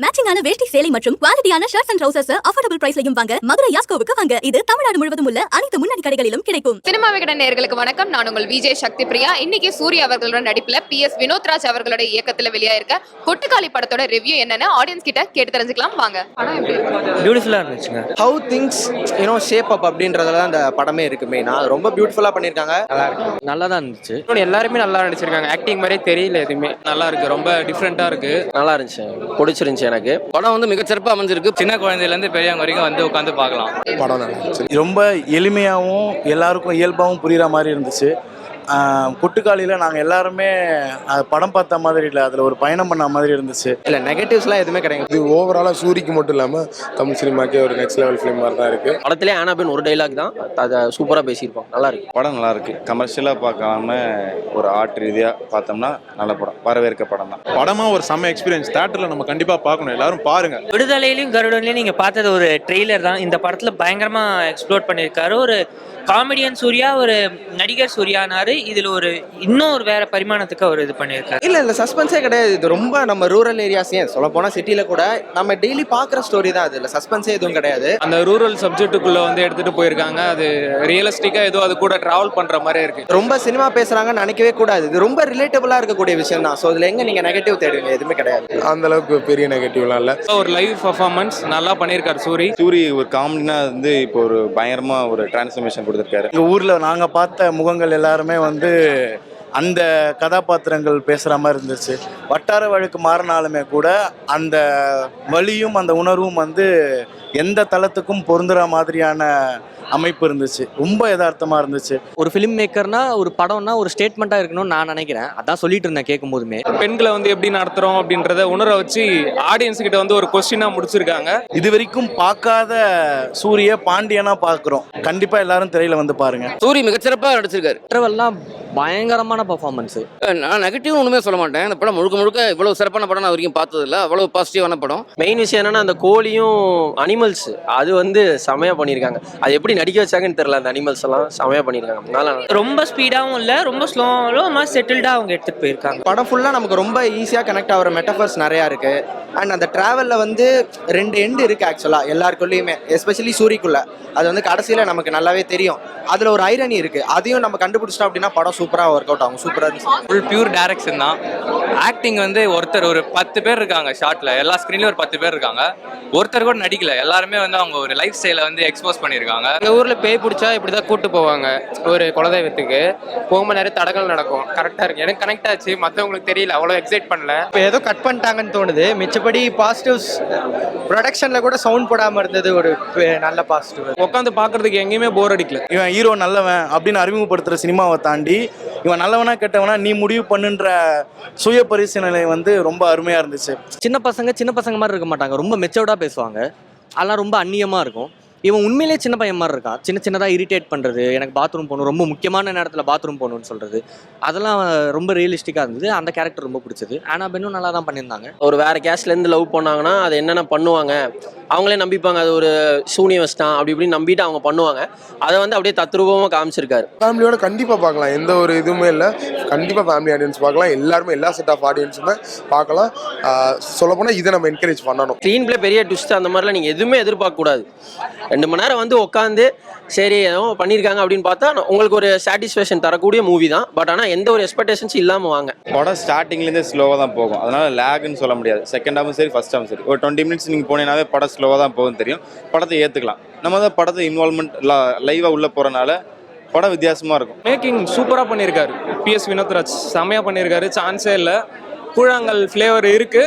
மேட்சிங்கான வேஷ்டி சேலை மற்றும் குவாலிட்டியான ஷர்ட்ஸ் அண்ட் ட்ரவுசர்ஸ் அஃபோர்டபிள் பிரைஸ்லயும் வாங்க மதுரை யாஸ்கோவுக்கு வாங்க. இது தமிழ்நாடு முழுவதும் உள்ள அனைத்து முன்னணி கடைகளிலும் கிடைக்கும். சினிமா விகடன் நேயர்களுக்கு வணக்கம். நான் உங்கள் விஜய் சக்தி பிரியா. இன்னைக்கு சூர்யா அவர்களோட நடிப்புல PS வினோத்ராஜ் அவர்களோட இயக்கத்துல வெளியாயிருக்க கொட்டுக்காளி படத்தோட ரிவ்யூ என்னன்னு ஆடியன்ஸ் கிட்ட கேட்டு தெரிஞ்சுக்கலாம் வாங்க. படம் எப்படி இருக்கு? பியூட்டிஃபுல்லா இருந்துச்சுங்க. ஹவு திங்ஸ் ஷேப் அப் அப்படின்றதுல தான் அந்த படமே இருக்கு. மெயினா ரொம்ப பியூட்டிஃபுல்லா பண்ணிருக்காங்க. நல்லா இருக்கு, நல்லா தான் இருந்துச்சு. எல்லாருமே நல்லா நடிச்சிருக்காங்க. ஆக்டிங் மாதிரியே தெரியல எதுவுமே. நல்லா இருக்கு, ரொம்ப டிஃப்ரெண்டா இருக்கு. நல்லா இருந்துச்சு, பிடிச்சிருந்துச்சு எனக்கு. படம் வந்து மிகச்சிறப்பாக அமைஞ்சிருக்கு. சின்ன குழந்தையில இருந்து பெரியவங்க வரைக்கும் வந்து உட்காந்து பார்க்கலாம். படம் நல்லா இருந்துச்சு. ரொம்ப எளிமையாகவும் எல்லாருக்கும் இயல்பாகவும் புரியுற மாதிரி இருந்துச்சு. கொட்டுக்காளியில் நாங்கள் எல்லாருமே படம் பார்த்த மாதிரி இல்லை, அதில் ஒரு பயணம் பண்ண மாதிரி இருந்துச்சு. இல்லை நெகட்டிவ்ஸ்லாம் எதுவுமே கிடையாது. இது ஓவராலாக சூரிக்கு மட்டும் இல்லாமல் தமிழ் சினிமாக்கே ஒரு நெக்ஸ்ட் லெவல் ஃபிலிம் மாதிரி தான் இருக்குது. படத்திலே ஆனாபின் ஒரு டைலாக் தான், அதை சூப்பராக பேசியிருப்போம். நல்லா இருக்கு படம். நல்லா இருக்கு. கமர்ஷியலாக பார்க்காம ஒரு ஆர்ட் ரீதியாக பார்த்தோம்னா நல்ல படம், வரவேற்க படம் தான். படமாக ஒரு செம்ம எக்ஸ்பீரியன்ஸ். தேட்டரில் நம்ம கண்டிப்பாக பார்க்கணும், எல்லாரும் பாருங்க. விடுதலையிலையும் கருடன்லையும் நீங்கள் பார்த்தது ஒரு ட்ரெய்லர் தான். இந்த படத்தில் பயங்கரமாக எக்ஸ்ப்ளோர் பண்ணியிருக்காரு. ஒரு காமெடியன் சூர்யா, ஒரு நடிகர் சூர்யானாரு. இதில் ஒரு இன்னும் ஒரு வேற பரிமாணத்துக்கு அவர் இது பண்ணியிருக்காரு. இல்லை சஸ்பென்ஸே கிடையாது. இது ரொம்ப நம்ம ரூரல் ஏரியாஸ், ஏன் சொல்ல போனால் சிட்டியில் கூட நம்ம டெய்லி பார்க்குற ஸ்டோரி தான். அது இல்லை சஸ்பென்ஸே எதுவும் கிடையாது. அந்த ரூரல் சப்ஜெக்ட்டுக்குள்ள வந்து எடுத்துட்டு போயிருக்காங்க. அது ரியலிஸ்டிக்கா ஏதோ அது கூட டிராவல் பண்ற மாதிரி இருக்கு. ரொம்ப சினிமா பேசுறாங்கன்னு நினைக்கவே கூடாது. இது ரொம்ப ரிலேட்டபிளா இருக்கக்கூடிய விஷயம் தான். ஸோ இதுல எங்க நீங்க நெகட்டிவ் தேடுவீங்க? எதுவுமே கிடையாது. அந்த அளவுக்கு பெரிய நெகட்டிவ்லாம் இல்லை. ஒரு லைவ் பர்ஃபார்மன்ஸ் நல்லா பண்ணியிருக்காரு சூரி ஒரு காமெடினா வந்து இப்போ ஒரு பயங்கரமா ஒரு டிரான்ஸ்ஃபர்மேஷன் கொடுத்துருக்காரு. எங்கள் ஊரில் நாங்கள் பார்த்த முகங்கள் எல்லாருமே வந்து அந்த கதாபாத்திரங்கள் பேசுகிற மாதிரி இருந்துச்சு. வட்டார வழக்கு மாறினாலுமே கூட அந்த வலியும் அந்த உணர்வும் வந்து எந்த தளத்துக்கும் பொருந்துகிற மாதிரியான அமைப்பு இருந்துச்சு. ரொம்ப யதார்த்தமாக இருந்துச்சு. ஒரு ஃபிலிம் மேக்கர்னா ஒரு படம்னா ஒரு ஸ்டேட்மெண்ட்டாக இருக்கணும்னு நான் நினைக்கிறேன். அதான் சொல்லிட்டு இருந்தேன் கேட்கும் போதுமே. பெண்களை வந்து எப்படி நடத்துறோம் அப்படின்றத உணர வச்சு ஆடியன்ஸ் கிட்ட வந்து ஒரு கொஸ்டினா முடிச்சிருக்காங்க. இது வரைக்கும் பார்க்காத சூரிய பாண்டியனா பார்க்குறோம். கண்டிப்பாக எல்லாரும் திரையில வந்து பாருங்க. சூரி மிகச்சிறப்பாக நடிச்சிருக்காரு. இன்டர்வெல்லாம் பயங்கரமான பர்ஃபார்மன்ஸ். நான் நெகட்டிவ் ஒன்றுமே சொல்ல மாட்டேன். இந்த படம் முழுக்க இவ்வளவு சிறப்பான படம் நான் வரைக்கும் பார்த்ததில்ல. அவ்வளவு பாசிட்டிவான படம். மெயின் விஷயம் என்னன்னா அந்த கோழியும் அனிமல்ஸ் அது வந்து செமையா பண்ணியிருக்காங்க. அது எப்படி நடிக்க வச்சாங்கன்னு தெரியல. அந்த அனிமல்ஸ் எல்லாம் செமையா பண்ணியிருக்காங்க. நல்லா ரொம்ப ஸ்பீடாகவும் இல்லை, ரொம்ப ஸ்லோவாக செட்டில்டாக அவங்க எடுத்துகிட்டு போயிருக்காங்க. படம் ஃபுல்லாக நமக்கு ரொம்ப ஈஸியாக கனெக்ட் ஆகிற மெட்டஃபர்ஸ் நிறையா இருக்கு. அண்ட் அந்த டிராவலில் வந்து 2 எண்டு இருக்குது ஆக்சுவலாக எல்லாருக்குள்ளேயுமே, எஸ்பெஷலி சூரிக்குள்ள. அது வந்து கடைசியில் நமக்கு நல்லாவே தெரியும். அதில் ஒரு ஐரணி இருக்குது. அதையும் நம்ம கண்டுபிடிச்சிட்டோம் அப்படின்னா படம் சூப்பராக ஒர்க் அவுட் ஆகும். சூப்பராக இருந்துச்சு. ஃபுல் பியூர் டைரக்ஷன் தான். ஆக்டிங் வந்து ஒருத்தர் ஒரு 10 பேர் இருக்காங்க ஷார்ட்ல. எல்லா ஸ்க்ரீன்லயும் ஒரு 10 பேர் இருக்காங்க. ஒருத்தர் கூட நடிக்கல. எல்லாருமே வந்து அவங்க ஒரு லைஃப் ஸ்டைலை வந்து எக்ஸ்போஸ் பண்ணியிருக்காங்க. எங்கள் ஊரில் பேய் பிடிச்சா இப்படி தான் கூப்பிட்டு போவாங்க. ஒரு குலதெய்வத்துக்கு போகும்போது நிறைய தடங்கள் நடக்கும். கரெக்டாக இருக்கு. எனக்கு கனெக்ட் ஆச்சு. மற்றவங்களுக்கு தெரியல, அவ்வளோ எக்ஸைட் பண்ணல. இப்போ ஏதோ கட் பண்ணிட்டாங்கன்னு தோணுது. மிச்சப்படி பாசிட்டிவ்ஸ் ப்ரொடக்ஷனில் கூட சவுண்ட் போடாமல் இருந்தது ஒரு நல்ல பாசிட்டிவ். உட்காந்து பார்க்கறதுக்கு எங்கேயுமே போர் அடிக்கல. இவன் ஹீரோ நல்லவன் அப்படின்னு அறிமுகப்படுத்துகிற சினிமாவை தாண்டி இவன் நல்லவனா கெட்டவனா நீ முடிவு பண்ணுன்ற சுய பரிசீலனை வந்து ரொம்ப அருமையாக இருந்துச்சு. சின்ன பசங்க மாதிரி இருக்க மாட்டாங்க. ரொம்ப மெச்சோர்டாக பேசுவாங்க. அதெல்லாம் ரொம்ப அந்நியமாக இருக்கும். இவன் உண்மையிலே சின்ன பையன் மாதிரி இருக்கான். சின்னதாக இரிட்டேட் பண்ணுறது, எனக்கு பாத்ரூம் போகணும், ரொம்ப முக்கியமான நேரத்தில் பாத்ரூம் போகணும்னு சொல்கிறது, அதெல்லாம் ரொம்ப ரியலிஸ்டிக்காக இருந்தது. அந்த கேரக்டர் ரொம்ப பிடிச்சது. ஆனாபினும் நல்லா தான் பண்ணியிருந்தாங்க. ஒரு வேறு கேஸ்ட்லேருந்து லவ் பண்ணாங்கன்னா அது என்னென்ன பண்ணுவாங்க, அவங்களே நம்பிப்பாங்க. அது ஒரு சூனியவஸ்தான் அப்படி இப்படின்னு நம்பிட்டு அவங்க பண்ணுவாங்க. அதை வந்து அப்படியே தத்ரூபமாக காமிச்சிருக்காரு. ஃபேமிலியோட கண்டிப்பாக பார்க்கலாம். எந்த ஒரு இதுவுமே இல்லை. கண்டிப்பாக ஃபேமிலி ஆடியன்ஸ் பார்க்கலாம். எல்லாருமே எல்லா செட் ஆஃப் ஆடியன்ஸுமே பார்க்கலாம். சொல்லப்போனால் இதை நம்ம என்கரேஜ் பண்ணணும். ஸ்க்ரீன் பிளே பெரிய ட்விஸ்ட் அந்த மாதிரிலாம் நீங்கள் எதுவுமே எதிர்பார்க்கக்கூடாது. 2 மணி நேரம் வந்து உட்காந்து சரி ஏதோ பண்ணியிருக்காங்க அப்படின்னு பார்த்தா உங்களுக்கு ஒரு சாட்டிஸ்ஃபேக்ஷன் தரக்கூடிய மூவி தான். பட் ஆனால் எந்த ஒரு எக்ஸ்பெக்டேஷன்ஸ் இல்லாமல் வாங்க. படம் ஸ்டார்டிங்லேருந்தே ஸ்லோவாக தான் போகும். அதனால லேக்னு சொல்ல முடியாது. செகண்ட் ஹாஃபும் சரி, ஃபர்ஸ்ட் ஹாஃபும் சரி. ஒரு 20 மினிட்ஸ் நீங்கள் போனீங்கன்னாவே படம் ஸ்லோவாக தான் போகும் தெரியும். படத்தை ஏற்றுக்கலாம். நம்ம தான் படத்தை இன்வால்மெண்ட் லைவாக உள்ளே போகிறனால படம் வித்தியாசமாக இருக்கும். மேக்கிங் சூப்பராக பண்ணியிருக்காரு. PS வினோத்ராஜ் செம்மையாக பண்ணியிருக்காரு. சான்ஸே இல்லை. கூழாங்கல் ஃப்ளேவர் இருக்கு.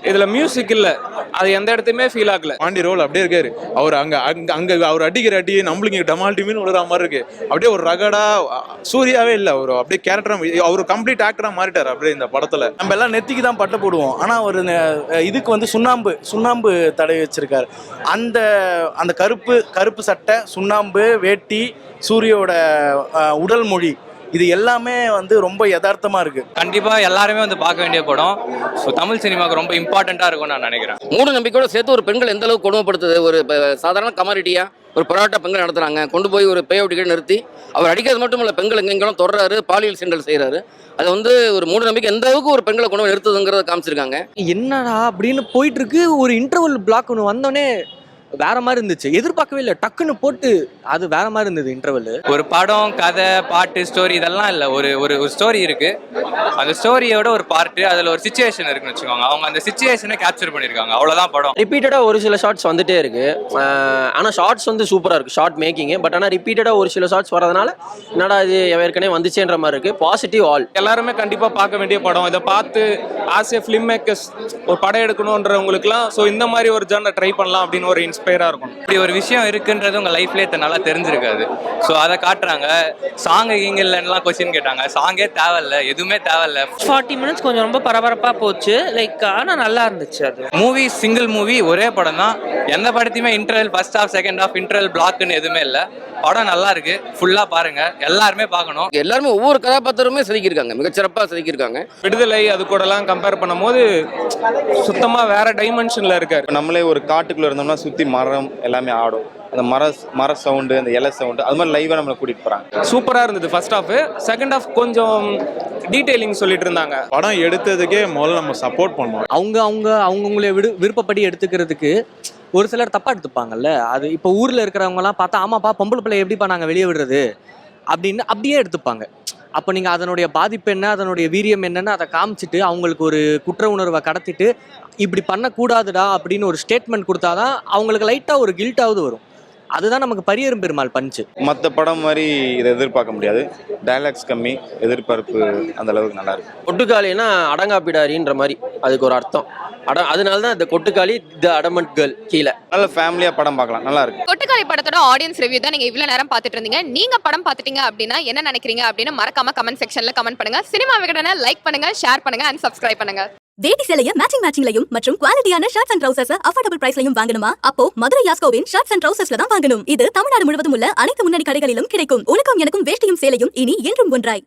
இதுல மியூசிக் இல்ல, அது எந்த இடத்துமே ஃபீல் ஆகல. பாண்டி ரோல் அப்படியே இருக்காரு. அவர் அங்க அவர் அடிக்கிற அடி நம்மளுக்கு டமால் டிமின்னு விழுற மாதிரி இருக்கு. அப்படியே ஒரு ரகடா சூர்யாவே இல்லை. அவர் அப்படியே கேரக்டரா, அவர் கம்ப்ளீட் ஆக்டரா மாறிட்டார் அப்படியே இந்த படத்துல. நம்ம எல்லாம் நெத்திக்கு தான் பட்ட போடுவோம். ஆனால் ஒரு இதுக்கு வந்து சுண்ணாம்பு தடவி வச்சிருக்காரு. அந்த கருப்பு சட்டை, சுண்ணாம்பு வேட்டி, சூரியோட உடல் மொழி இது எல்லாமே வந்து ரொம்ப யதார்த்தமாக இருக்குது. கண்டிப்பாக எல்லாருமே வந்து பார்க்க வேண்டிய படம். ஸோ தமிழ் சினிமாவுக்கு ரொம்ப இம்பார்ட்டண்ட்டாக இருக்கும்னு நான் நினைக்கிறேன். மூட நம்பிக்கையோட சேர்த்து ஒரு பெண்கள் எந்த அளவுக்கு கொடுமைப்படுத்துது. ஒரு சாதாரண கமாடிட்டியாக ஒரு போராட்ட பெண்கள் நடத்துகிறாங்க, கொண்டு போய் ஒரு பே அவுட் நிறுத்தி அவர் அடிக்கிறது மட்டும் இல்லை, பெண்கள் எங்கெங்கெல்லாம் தொடர்றாரு, பாலியல் சீண்டல் செய்கிறாரு. அது வந்து ஒரு மூட நம்பிக்கை எந்த அளவுக்கு ஒரு பெண்களை கொண்டு போய் நிறுத்துதுங்கிறத காமிச்சிருக்காங்க. என்னடா அப்படின்னு போயிட்டு இருக்கு. ஒரு இன்டர்வல் பிளாக் ஒன்று வந்தோடனே வேற மாதிரி இருந்துச்சு, எதிர்பார்க்கவே இல்லை, டக்குன்னு போட்டு அது வேற மாதிரி இருந்தது இன்டர்வல். ஒரு படம், கதை, பாட்டு, ஸ்டோரி இதெல்லாம் இல்லை. ஒரு ஒரு ஒரு ஸ்டோரி இருக்கு, அந்த ஸ்டோரியோட ஒரு பார்ட்டு, அதில் ஒரு சிச்சுவேஷன் இருக்குன்னு வச்சுக்கோங்க. அவங்க அந்த சிச்சுவேஷனை கேப்சர் பண்ணியிருக்காங்க, அவ்வளோதான் படம். ரிப்பீட்டடாக ஒரு சில ஷார்ட்ஸ் வந்துட்டே இருக்கு. ஆனால் ஷார்ட்ஸ் வந்து சூப்பராக இருக்கு, ஷார்ட் மேக்கிங். பட் ஆனால் ரிப்பீட்டடாக ஒரு சில ஷார்ட்ஸ் வரதுனால என்னடா இது ஏற்கனவே வந்துச்சேன்ற மாதிரி இருக்கு. பாசிட்டிவ் ஆல் எல்லாருமே கண்டிப்பாக பார்க்க வேண்டிய படம். இதை பார்த்து ஆஸ் ஏ ஃபிலிம் மேக்கர்ஸ் ஒரு படம் எடுக்கணுன்றவங்களுக்குலாம் ஸோ இந்த மாதிரி ஒரு ஜானர் ட்ரை பண்ணலாம் அப்படின்னு ஒரு இன்ஸ்பயராக இருக்கும். இப்படி ஒரு விஷயம் இருக்குன்றது உங்கள் லைஃப்லேயே நல்லா தெரிஞ்சிருக்காது. ஸோ அதை காட்டுறாங்க. சாங்கு இங்கே இல்லைன்னா கொஸ்டின் கேட்டாங்க, சாங்கே தேவையில்ல, எதுவுமே தேவையில்ல. 40 மினிட்ஸ் கொஞ்சம் ரொம்ப பரபரப்பாக போச்சு. ஆனால் நல்லா இருந்துச்சு. அது மூவி சிங்கிள் மூவி, ஒரே படம் தான். எந்த படத்தையுமே interval first half second half interval பிளாக்னு எதுவுமே இல்லை. படம் நல்லா இருக்கு, ஃபுல்லா பாருங்க, எல்லாருமே பார்க்கணும். எல்லாருமே ஒவ்வொரு கதாபாத்திரமே செதுக்கியிருக்காங்க, மிகச்சிறப்பாக செதுக்கியிருக்காங்க. விடுதலை அது கூடலாம் கம்பேர் பண்ணும்போது சுத்தமாக வேற டைமென்ஷனில் இருக்காரு. இப்போ நம்மளே ஒரு காட்டுக்குள்ளே இருந்தோம்னா சுற்றி மரம் எல்லாமே ஆடும், அந்த மர சவுண்டு, அந்த இலை சவுண்டு, அது மாதிரி லைவாக நம்மளை கூட்டிகிட்டு போகிறாங்க. சூப்பராக இருந்தது ஃபர்ஸ்ட் ஹாஃப். செகண்ட் ஹாஃப் கொஞ்சம் டீட்டெயிலிங் சொல்லிட்டு இருந்தாங்க. படம் எடுத்ததுக்கே முதல்ல நம்ம சப்போர்ட் பண்ணோம். அவங்கவுங்களே விருப்பப்படி எடுத்துக்கிறதுக்கு ஒரு சிலர் தப்பா எடுத்துப்பாங்கல்ல. அது இப்போ ஊர்ல இருக்கிறவங்கலாம் பார்த்தா ஆமாப்பா பொம்பளை பிள்ளை எப்படிப்பா நாங்கள் வெளியே விடுறது அப்படின்னு அப்படியே எடுத்துப்பாங்க. அப்போ நீங்கள் அதனுடைய பாதிப்பு என்ன, அதனுடைய வீரியம் என்னன்னு அதை காமிச்சிட்டு அவங்களுக்கு ஒரு குற்ற உணர்வை கடத்திட்டு இப்படி பண்ணக்கூடாதுடா அப்படின்னு ஒரு ஸ்டேட்மெண்ட் கொடுத்தாதான் அவங்களுக்கு லைட்டாக ஒரு கில்ட்டாவது வரும். அதுதான் நமக்கு பரியரும் பெருமாள் பஞ்சு. மற்ற படம் மாதிரி இதை எதிர்பார்க்க முடியாது. டைலாக்ஸ் கம்மி, எதிர்பார்ப்பு அந்த அளவுக்கு நல்லா இருக்கு. கொட்டுக்காலின்னா அடங்காப்பிடாரின்ற மாதிரி அதுக்கு ஒரு அர்த்தம். அதனால தான் இந்த கொட்டுக்காளி தி அடமண்ட் கேர்ள் கீழே. நல்ல ஃபேமிலியாக படம் பார்க்கலாம், நல்லா இருக்கு. கொட்டுக்காளி படத்தோட ஆடியன்ஸ் ரிவ்யூ தான் நீங்க இவ்வளவு நேரம் பார்த்துட்டு இருந்தீங்க. நீங்க படம் பார்த்துட்டீங்க அப்படின்னா என்ன நினைக்கிறீங்க அப்படின்னு மறக்காம கமெண்ட் செக்ஷன்ல கமெண்ட் பண்ணுங்க. சினிமா விகடனை லைக் பண்ணுங்க, ஷேர் பண்ணுங்க அண்ட் சப்ஸ்கிரைப் பண்ணுங்க. வேட்டி சேலைய மேட்சிங்லையும் மற்றும் குவாலிட்டியான ஷர்ட்ஸ் அண்ட் ட்ரவுசர்ஸ் அஃபோர்டபிள் பிரைஸ்லையும் வாங்கணுமா? அப்போ மதுரை யாஸ்கோவின் ஷர்ட்ஸ் அண்ட் ட்ரவுசர்ஸ்ல தான் வாங்கணும். இது தமிழ்நாடு முழுவதும் உள்ள அனைத்து முன்னணி கடைகளிலும் கிடைக்கும். உனக்கும் எனக்கும் வேஷ்டியும் சேலையும் இனி என்றும் ஒன்றாய்.